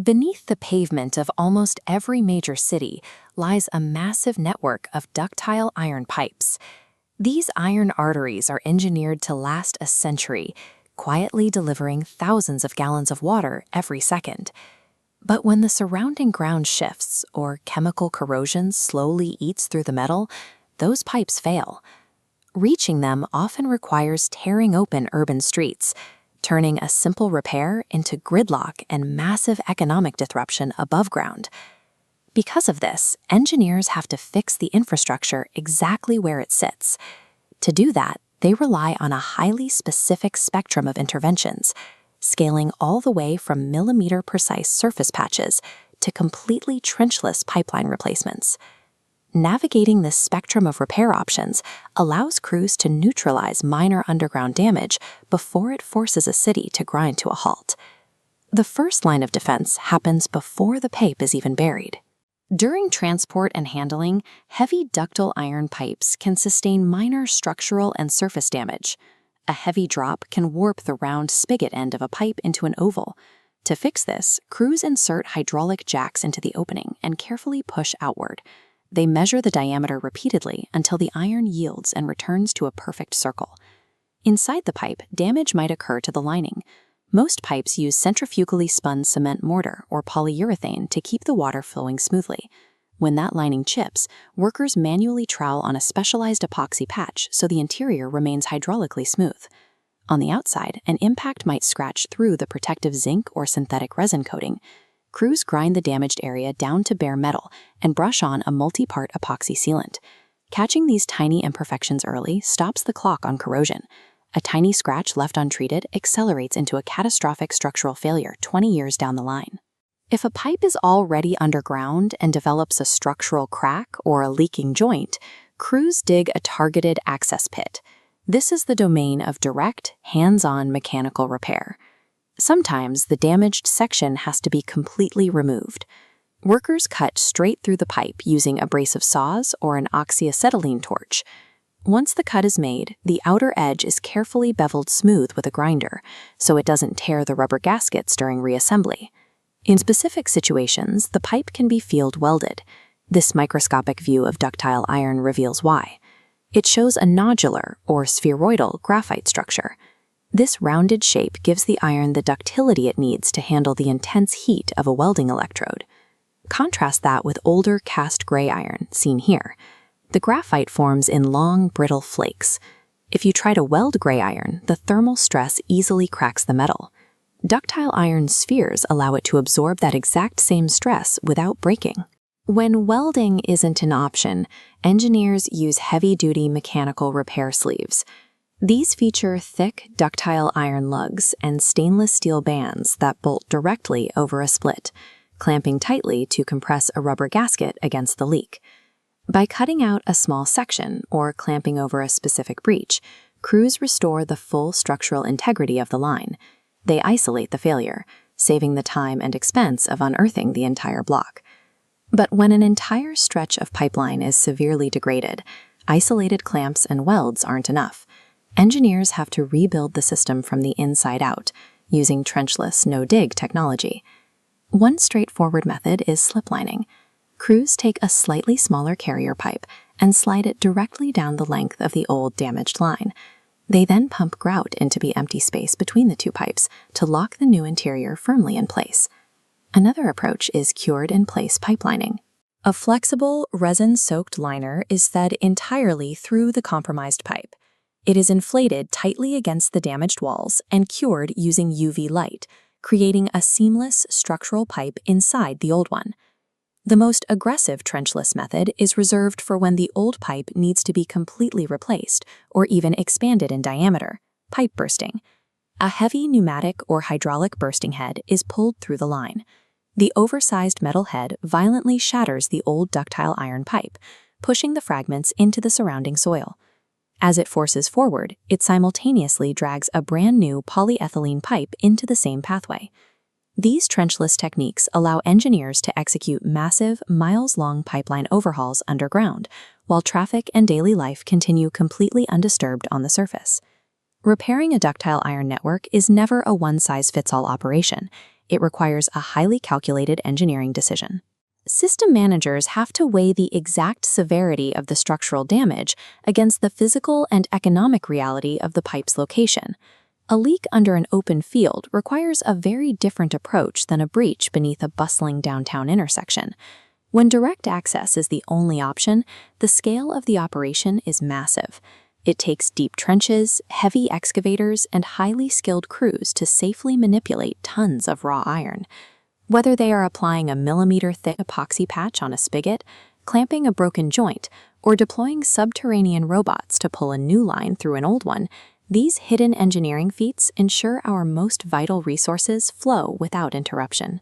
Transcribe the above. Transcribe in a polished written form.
Beneath the pavement of almost every major city lies a massive network of ductile iron pipes. These iron arteries are engineered to last a century, quietly delivering thousands of gallons of water every second. But when the surrounding ground shifts or chemical corrosion slowly eats through the metal, those pipes fail. Reaching them often requires tearing open urban streets, turning a simple repair into gridlock and massive economic disruption above ground. Because of this, engineers have to fix the infrastructure exactly where it sits. To do that, they rely on a highly specific spectrum of interventions, scaling all the way from millimeter-precise surface patches to completely trenchless pipeline replacements. Navigating this spectrum of repair options allows crews to neutralize minor underground damage before it forces a city to grind to a halt. The first line of defense happens before the pipe is even buried. During transport and handling, heavy ductile iron pipes can sustain minor structural and surface damage. A heavy drop can warp the round spigot end of a pipe into an oval. To fix this, crews insert hydraulic jacks into the opening and carefully push outward. They measure the diameter repeatedly until the iron yields and returns to a perfect circle. Inside the pipe, damage might occur to the lining. Most pipes use centrifugally spun cement mortar or polyurethane to keep the water flowing smoothly. When that lining chips, workers manually trowel on a specialized epoxy patch so the interior remains hydraulically smooth. On the outside, an impact might scratch through the protective zinc or synthetic resin coating. Crews grind the damaged area down to bare metal and brush on a multi-part epoxy sealant. Catching these tiny imperfections early stops the clock on corrosion. A tiny scratch left untreated accelerates into a catastrophic structural failure 20 years down the line. If a pipe is already underground and develops a structural crack or a leaking joint, crews dig a targeted access pit. This is the domain of direct, hands-on mechanical repair. Sometimes the damaged section has to be completely removed. Workers cut straight through the pipe using abrasive saws or an oxyacetylene torch. Once the cut is made, the outer edge is carefully beveled smooth with a grinder, so it doesn't tear the rubber gaskets during reassembly. In specific situations, the pipe can be field welded. This microscopic view of ductile iron reveals why. It shows a nodular or spheroidal graphite structure. This rounded shape gives the iron the ductility it needs to handle the intense heat of a welding electrode. Contrast that with older cast gray iron, seen here. The graphite forms in long, brittle flakes. If you try to weld gray iron, the thermal stress easily cracks the metal. Ductile iron spheres allow it to absorb that exact same stress without breaking. When welding isn't an option, engineers use heavy-duty mechanical repair sleeves. These feature thick ductile iron lugs and stainless steel bands that bolt directly over a split, clamping tightly to compress a rubber gasket against the leak. By cutting out a small section or clamping over a specific breach, crews restore the full structural integrity of the line. They isolate the failure, saving the time and expense of unearthing the entire block. But when an entire stretch of pipeline is severely degraded, isolated clamps and welds aren't enough. Engineers have to rebuild the system from the inside out, using trenchless, no-dig technology. One straightforward method is sliplining. Crews take a slightly smaller carrier pipe and slide it directly down the length of the old damaged line. They then pump grout into the empty space between the two pipes to lock the new interior firmly in place. Another approach is cured-in-place pipelining. A flexible, resin-soaked liner is fed entirely through the compromised pipe. It is inflated tightly against the damaged walls and cured using UV light, creating a seamless structural pipe inside the old one. The most aggressive trenchless method is reserved for when the old pipe needs to be completely replaced or even expanded in diameter, pipe bursting. A heavy pneumatic or hydraulic bursting head is pulled through the line. The oversized metal head violently shatters the old ductile iron pipe, pushing the fragments into the surrounding soil. As it forces forward, it simultaneously drags a brand new polyethylene pipe into the same pathway. These trenchless techniques allow engineers to execute massive, miles-long pipeline overhauls underground, while traffic and daily life continue completely undisturbed on the surface. Repairing a ductile iron network is never a one-size-fits-all operation. It requires a highly calculated engineering decision. System managers have to weigh the exact severity of the structural damage against the physical and economic reality of the pipe's location. A leak under an open field requires a very different approach than a breach beneath a bustling downtown intersection. When direct access is the only option, the scale of the operation is massive. It takes deep trenches, heavy excavators, and highly skilled crews to safely manipulate tons of raw iron. Whether they are applying a millimeter-thick epoxy patch on a spigot, clamping a broken joint, or deploying subterranean robots to pull a new line through an old one, these hidden engineering feats ensure our most vital resources flow without interruption.